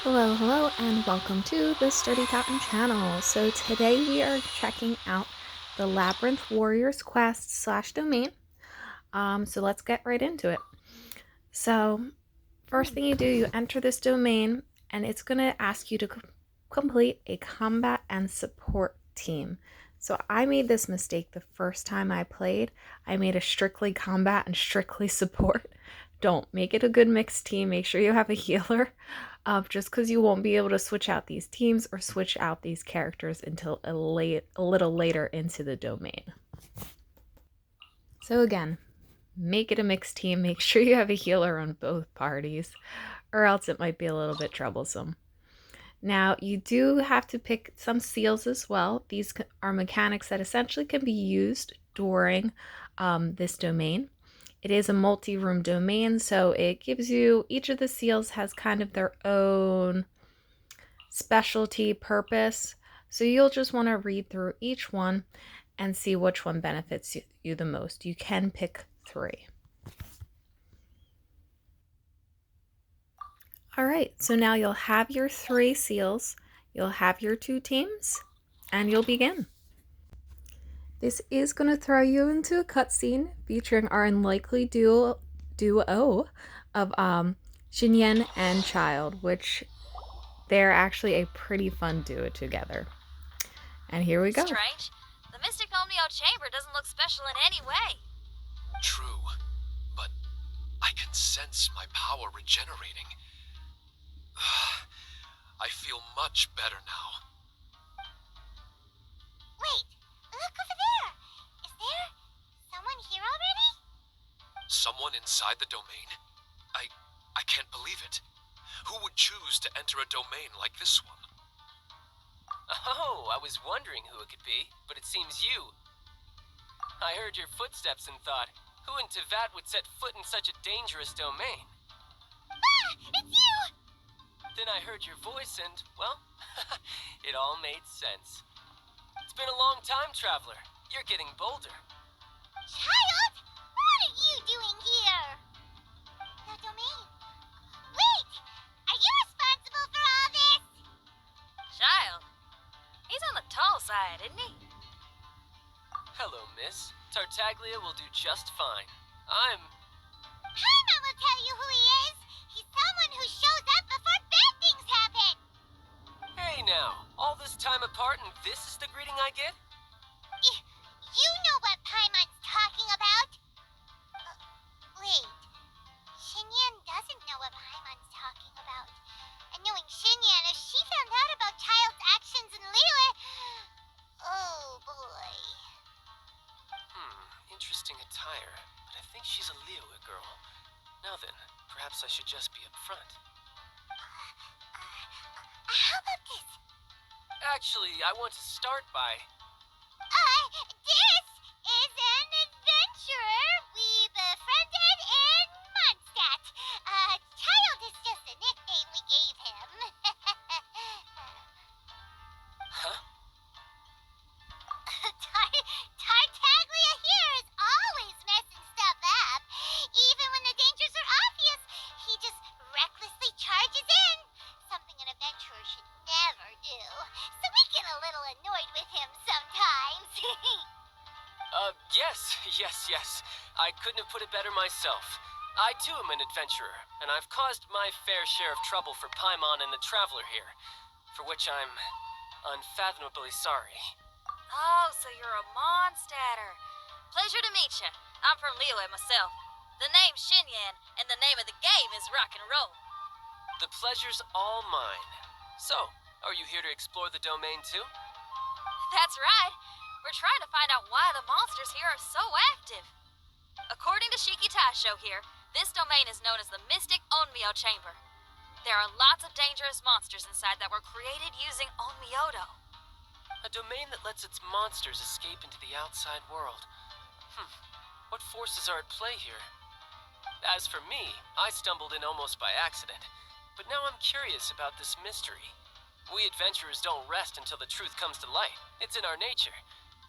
Hello, and welcome to the SturdyCotton channel. So today we are checking out the Labyrinth Warriors quest slash domain. So let's get right into it. So first thing you do, you enter this domain, and it's going to ask you to complete a combat and support team. So I made this mistake the first time I played. I made a strictly combat and strictly support. Don't make it a good mixed team. Make sure you have a healer. Just because you won't be able to switch out these teams or switch out these characters until a little later into the domain. So again, make it a mixed team. Make sure you have a healer on both parties, or else it might be a little bit troublesome. Now, you do have to pick some seals as well. These are mechanics that essentially can be used during this domain. It is a multi-room domain, so it gives you, each of the seals has kind of their own specialty purpose. So you'll just want to read through each one and see which one benefits you the most. You can pick 3. All right, so now you'll have your 3 seals, you'll have your 2 teams, and you'll begin. This is going to throw you into a cutscene featuring our unlikely duo of Xinyan and Child, which they're actually a pretty fun duo together. And here we go. Strange. The Mystic Omnio Chamber doesn't look special in any way. True, but I can sense my power regenerating. I feel much better now. Wait, look over there! Is there someone here already? Someone inside the domain? I can't believe it. Who would choose to enter a domain like this one? Oh, I was wondering who it could be, but it seems you. I heard your footsteps and thought, who in Tevat would set foot in such a dangerous domain? Ah! It's you! Then I heard your voice and, well, it all made sense. It's been a long time, Traveler. You're getting bolder. Child? What are you doing here? The domain. Wait! Are you responsible for all this? Child. He's on the tall side, isn't he? Hello, miss. Tartaglia will do just fine. I'm... Paimon will tell you who he is. He's someone who shows up before bad things happen. Hey now, all this time apart and this is the greeting I get? You know what Paimon's talking about. Wait. Xinyan doesn't know what Paimon's talking about. And knowing Xinyan, if she found out about Child's actions in Liyue... Oh, boy. Interesting attire, but I think she's a Liyue girl. Now then, perhaps I should just be up front. How about this? Actually, I want to start by... This is an adventurer we befriended in Mondstadt. Child is just a nickname we gave him. Huh? Tartaglia here is always messing stuff up. Even when the dangers are obvious, he just recklessly charges in. Something an adventurer should never do. So we get a little annoyed with him sometimes. Yes. I couldn't have put it better myself. I too am an adventurer, and I've caused my fair share of trouble for Paimon and the Traveler here, for which I'm unfathomably sorry. Oh, so you're a Mondstadter. Pleasure to meet you. I'm from Liyue myself. The name's Xinyan, and the name of the game is rock and roll. The pleasure's all mine. So, are you here to explore the domain too? That's right. We're trying to find out why the monsters here are so active. According to Shiki Taisho here, this domain is known as the Mystic Onmyo Chamber. There are lots of dangerous monsters inside that were created using Onmyodo. A domain that lets its monsters escape into the outside world. What forces are at play here? As for me, I stumbled in almost by accident, but now I'm curious about this mystery. We adventurers don't rest until the truth comes to light. It's in our nature.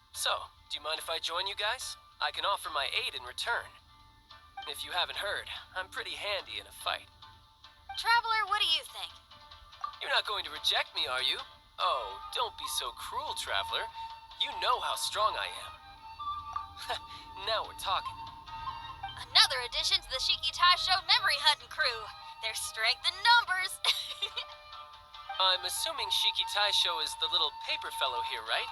So, do you mind if I join you guys? I can offer my aid in return. If you haven't heard, I'm pretty handy in a fight. Traveler, what do you think? You're not going to reject me, are you? Oh, don't be so cruel, traveler. You know how strong I am. Now we're talking. Another addition to the Shiki Show memory hunting crew. There's strength in numbers. I'm assuming Shiki Show is the little paper fellow here, right?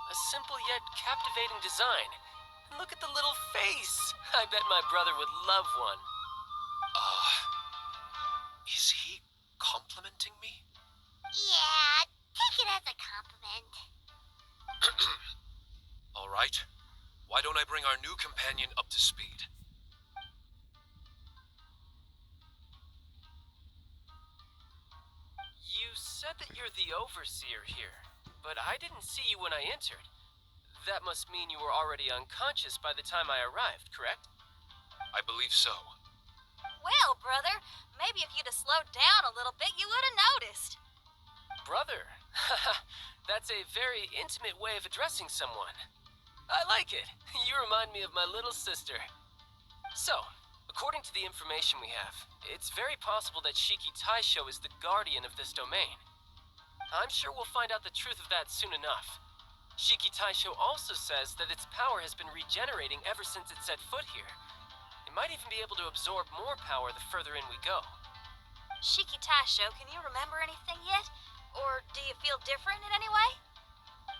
A simple yet captivating design. And look at the little face. I bet my brother would love one. Is he complimenting me? Yeah, take it as a compliment. All right. Why don't I bring our new companion up to speed? You said that you're the overseer here, but I didn't see you when I entered. That must mean you were already unconscious by the time I arrived, correct? I believe so. Well, brother, maybe if you'd have slowed down a little bit, you would have noticed. Brother? That's a very intimate way of addressing someone. I like it. You remind me of my little sister. So, according to the information we have, it's very possible that Shiki Taisho is the guardian of this domain. I'm sure we'll find out the truth of that soon enough. Shiki Taisho also says that its power has been regenerating ever since it set foot here. It might even be able to absorb more power the further in we go. Shiki Show, can you remember anything yet? Or do you feel different in any way?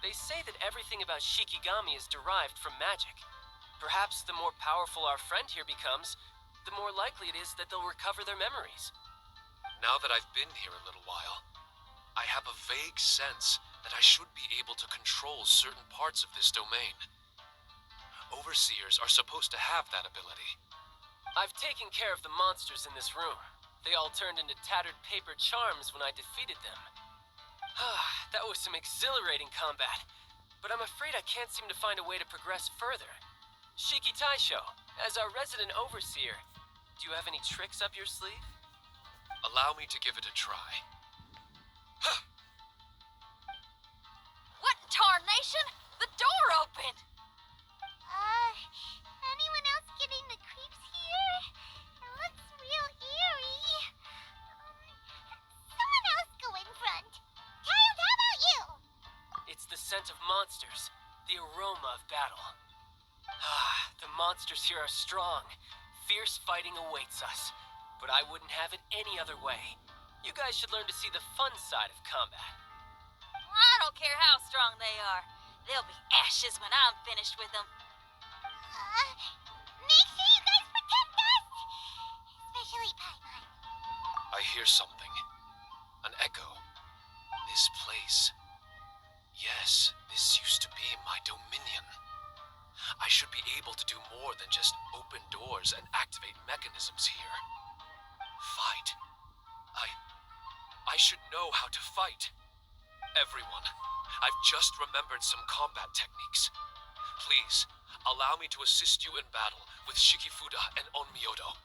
They say that everything about Shikigami is derived from magic. Perhaps the more powerful our friend here becomes, the more likely it is that they'll recover their memories. Now that I've been here a little while, I have a vague sense that I should be able to control certain parts of this domain. Overseers are supposed to have that ability. I've taken care of the monsters in this room. They all turned into tattered paper charms when I defeated them. That was some exhilarating combat, but I'm afraid I can't seem to find a way to progress further. Shiki Taisho, as our resident overseer, do you have any tricks up your sleeve? Allow me to give it a try. What in tarnation? The door opened! Anyone else getting the creeps here? It looks real eerie. Someone else go in front. Child, how about you? It's the scent of monsters, the aroma of battle. The monsters here are strong. Fierce fighting awaits us, but I wouldn't have it any other way. You guys should learn to see the fun side of combat. I don't care how strong they are. They'll be ashes when I'm finished with them. Make sure you guys protect us! Especially Paimon. I hear something. An echo. This place. Yes, this used to be my dominion. I should be able to do more than just open doors and activate mechanisms here. Fight. I should know how to fight. Everyone, I've just remembered some combat techniques. Please, allow me to assist you in battle with Shikifuda and Onmyodo.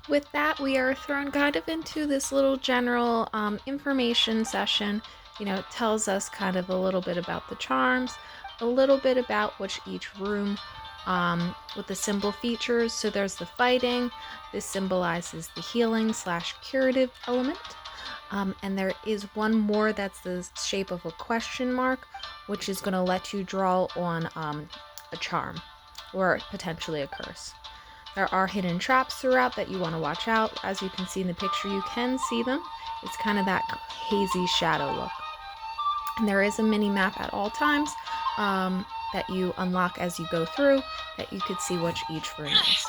With that, we are thrown kind of into this little general information session. It tells us kind of a little bit about the charms, a little bit about each room with the symbol features. So there's the fighting. This symbolizes the healing / curative element. And there is one more that's the shape of a question mark, which is going to let you draw on a charm or potentially a curse. There are hidden traps throughout that you want to watch out. As you can see in the picture, you can see them. It's kind of that hazy shadow look. And there is a mini map at all times that you unlock as you go through that you could see what each room is.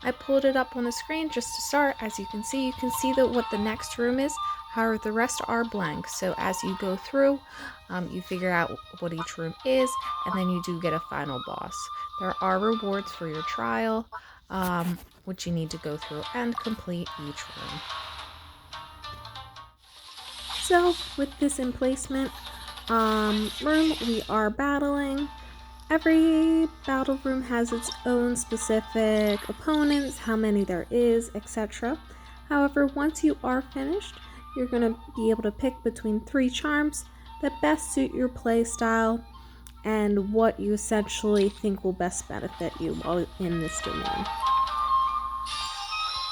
I pulled it up on the screen just to start. As you can see what the next room is. However, the rest are blank. So as you go through, you figure out what each room is, and then you do get a final boss. There are rewards for your trial, which you need to go through and complete each room. So with this emplacement room, we are battling. Every battle room has its own specific opponents, how many there is, etc. However, once you are finished, you're going to be able to pick between 3 charms that best suit your play style and what you essentially think will best benefit you while in this domain.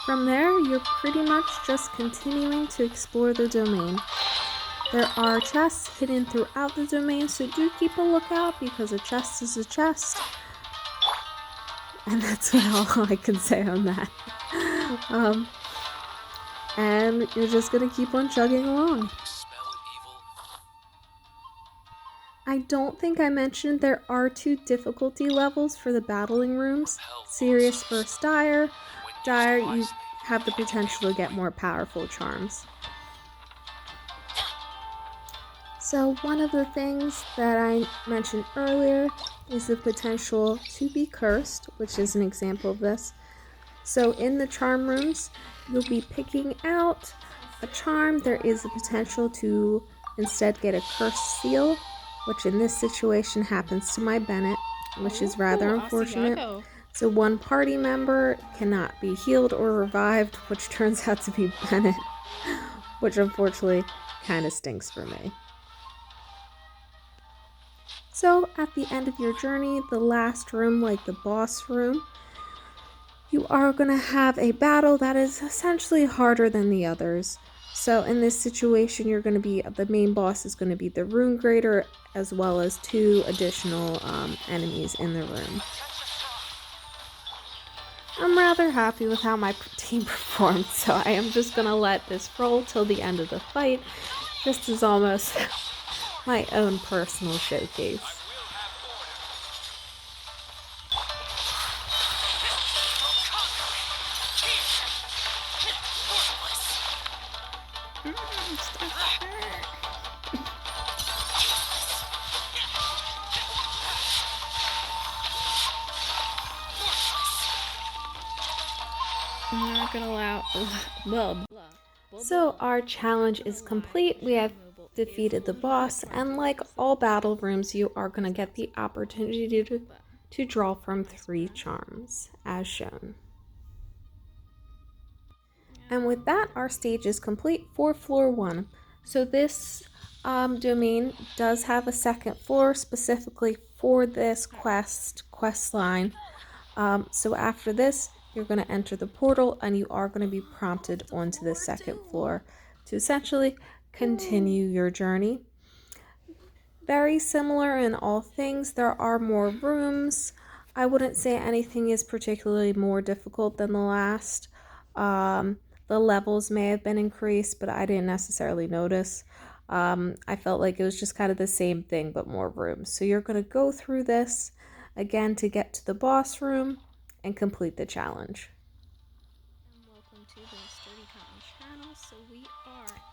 From there, you're pretty much just continuing to explore the domain. There are chests hidden throughout the domain, so do keep a lookout because a chest is a chest. And that's all I can say on that. And you're just gonna keep on chugging along. I don't think I mentioned there are 2 difficulty levels for the battling rooms. Serious versus Dire. Dire, you have the potential to get more powerful charms. So one of the things that I mentioned earlier is the potential to be cursed, which is an example of this. So in the charm rooms, you'll be picking out a charm. There is a potential to instead get a cursed seal, which in this situation happens to my Bennett, which is rather unfortunate. So one party member cannot be healed or revived, which turns out to be Bennett, which unfortunately kind of stinks for me. So at the end of your journey, the last room, like the boss room, you are going to have a battle that is essentially harder than the others. So in this situation, the main boss is going to be the Rune Grader, as well as 2 additional enemies in the room. I'm rather happy with how my team performed, so I am just going to let this roll till the end of the fight. This is almost my own personal showcase. I'm not gonna allow. So our challenge is complete. We have defeated the boss, and like all battle rooms, you are gonna get the opportunity to draw from 3 charms, as shown. And with that, our stage is complete for floor 1. So this domain does have a second floor specifically for this quest line. So after this, you're going to enter the portal and you are going to be prompted onto the second floor to essentially continue your journey. Very similar in all things. There are more rooms. I wouldn't say anything is particularly more difficult than the last. The levels may have been increased, but I didn't necessarily notice. I felt like it was just kind of the same thing, but more rooms. So you're going to go through this again to get to the boss room and complete the challenge. And welcome to the SturdyCotton channel.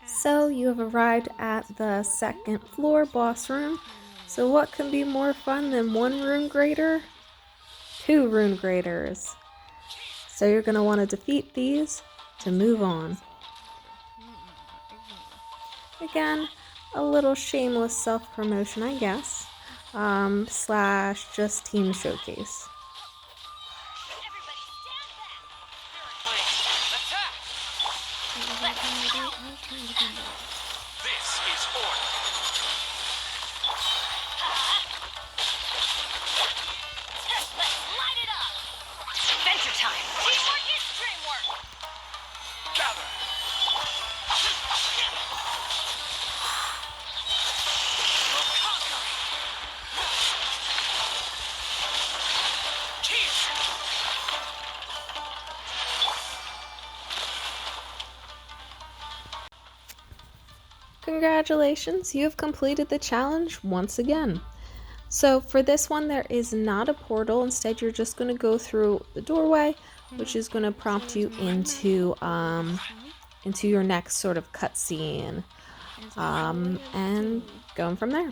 So you have arrived at the second floor boss room. So what can be more fun than 1 Rune Grader? 2 Rune Graders. So you're going to want to defeat these to move on. Again, a little shameless self-promotion, I guess, / just team showcase. This is order. Let's light it up! Adventure time! Teamwork is dreamwork! Gather. Congratulations, you have completed the challenge once again. So for this one, there is not a portal. Instead, you're just going to go through the doorway, which is going to prompt you into your next sort of cutscene, and going from there.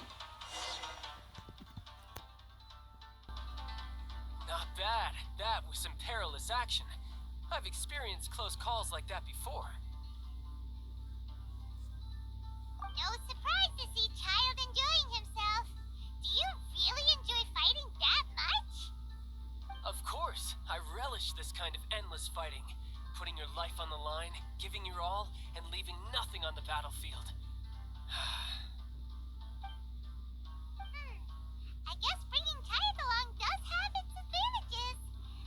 Not bad. That was some perilous action. I've experienced close calls like that before. No surprise to see Child enjoying himself. Do you really enjoy fighting that much? Of course. I relish this kind of endless fighting. Putting your life on the line, giving your all, and leaving nothing on the battlefield. I guess bringing Child along does have its advantages.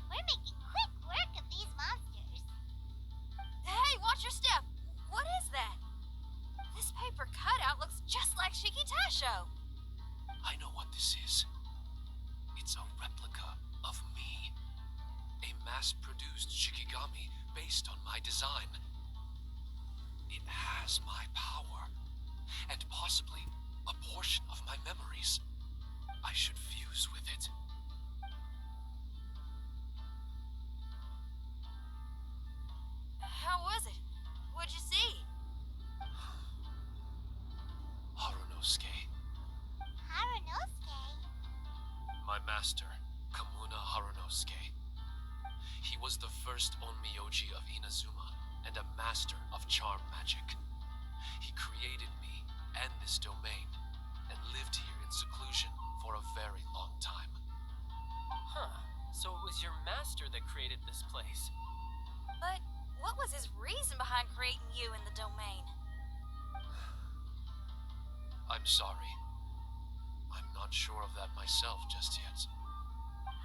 We're making quick work of these monsters. show. I know what this is. It's a replica of me. A mass-produced Shikigami based on my design. It has my power, and possibly a portion of my memories. I should fuse with it. How was it? What'd you see? Harunosuke, Harunosuke? my master, Kamuna Harunosuke. He was the first Onmyoji of Inazuma and a master of charm magic. He created me and this domain, and lived here in seclusion for a very long time. Huh. So it was your master that created this place. But what was his reason behind creating you in the domain? I'm sorry. I'm not sure of that myself just yet.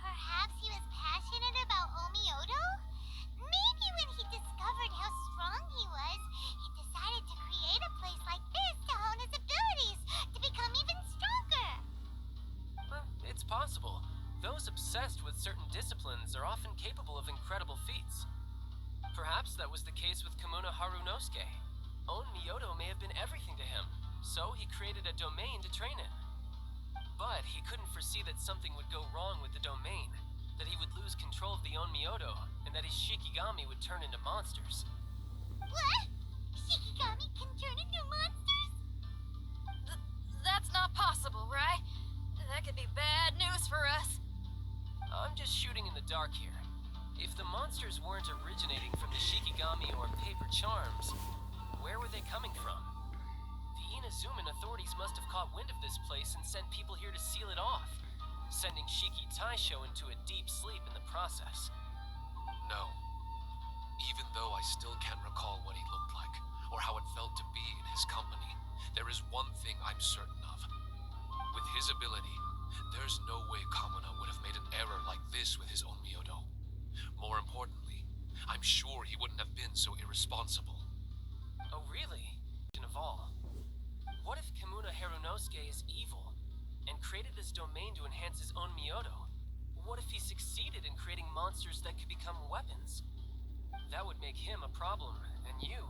Perhaps he was passionate about Omiodo? Maybe when he discovered how strong he was, he decided to create a place like this to hone his abilities, to become even stronger. Well, it's possible. Those obsessed with certain disciplines are often capable of incredible feats. Perhaps that was the case with Kamuna Harunosuke. Onmyodo may have been everything to him, so he created a domain to train in. But he couldn't foresee that something would go wrong with the domain, that he would lose control of the Onmyodo, and that his Shikigami would turn into monsters. What? Shikigami can turn into monsters? That's not possible, right? That could be bad news for us. I'm just shooting in the dark here. If the monsters weren't originating from the Shikigami or paper charms, where were they coming from? The Inazuman authorities must have caught wind of this place and sent people here to seal it off, sending Shiki Taisho into a deep sleep in the process. No. Even though I still can't recall what he looked like, or how it felt to be in his company, there is one thing I'm certain of. With his ability, there's no way Kamuna would have made an error like this with his own Myodo. More importantly, I'm sure he wouldn't have been so irresponsible. Oh really? Of all. What if Kamuna Harunosuke is evil, and created this domain to enhance his own Myodo? What if he succeeded in creating monsters that could become weapons? That would make him a problem, and you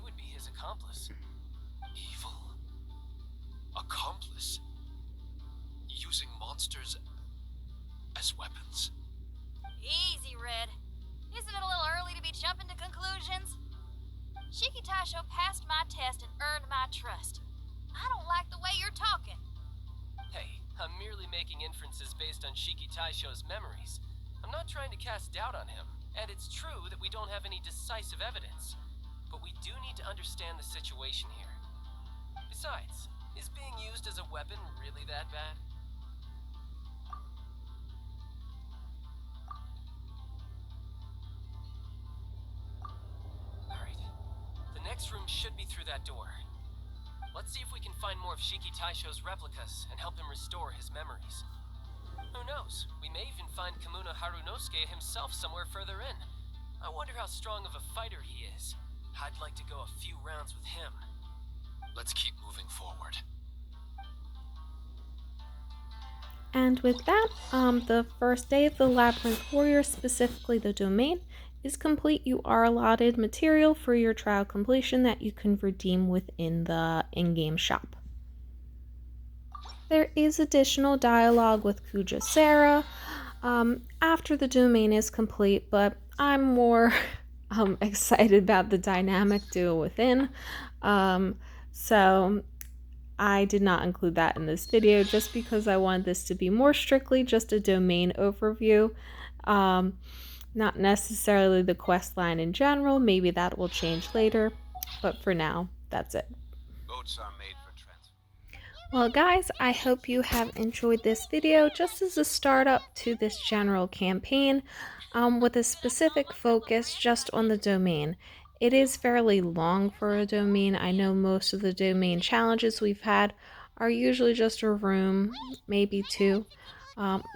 would be his accomplice. Evil? Accomplice? Using monsters as weapons? Easy, Red. Isn't it a little early to be jumping to conclusions? Shiki Taisho passed my test and earned my trust. I don't like the way you're talking. Hey, I'm merely making inferences based on Shiki Taisho's memories. I'm not trying to cast doubt on him, and it's true that we don't have any decisive evidence. But we do need to understand the situation here. Besides, is being used as a weapon really that bad? Alright. The next room should be through that door. Let's see if we can find more of Shiki Taisho's replicas and help him restore his memories. Who knows? We may even find Kamuna Harunosuke himself somewhere further in. I wonder how strong of a fighter he is. I'd like to go a few rounds with him. Let's keep moving forward. And with that, the first day of the Labyrinth Warrior, specifically the domain, is complete. You are allotted material for your trial completion that you can redeem within the in-game shop. There is additional dialogue with Kuja Sarah after the domain is complete, but I'm more excited about the dynamic duo within. So I did not include that in this video just because I wanted this to be more strictly just a domain overview. Not necessarily the quest line in general. Maybe that will change later, but for now, that's it. Boats are made for transport. Well guys, I hope you have enjoyed this video just as a startup to this general campaign with a specific focus just on the domain. It is fairly long for a domain. I know most of the domain challenges we've had are usually just a room, maybe two.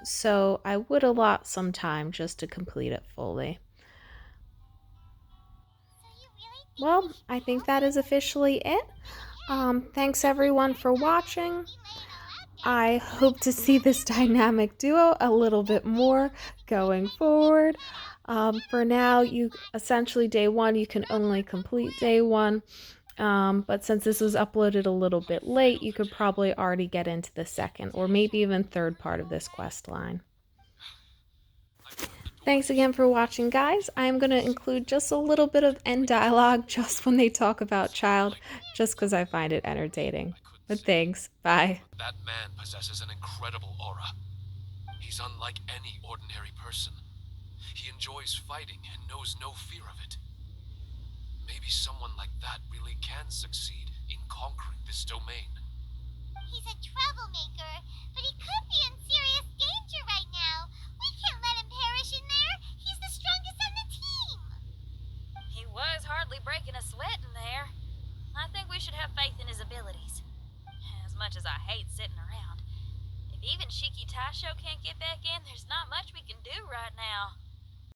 So I would allot some time just to complete it fully. So you really think Well, I think that is officially it. Thanks everyone for watching. I hope to see this dynamic duo a little bit more going forward. For now, you essentially day one, you can only complete day one. But since this was uploaded a little bit late, you could probably already get into the second or maybe even third part of this quest line. Thanks again for watching, guys. I'm going to include just a little bit of end dialogue just when they talk about Child, just because I find it entertaining. But thanks. Bye. That man possesses an incredible aura. He's unlike any ordinary person. He enjoys fighting and knows no fear of it. Maybe someone like that really can succeed in conquering this domain. He's a troublemaker, but he could be in serious danger right now. We can't let him perish in there. He's the strongest on the team. He was hardly breaking a sweat in there. I think we should have faith in his abilities. As much as I hate sitting around, if even Shiki Taisho can't get back in, there's not much we can do right now.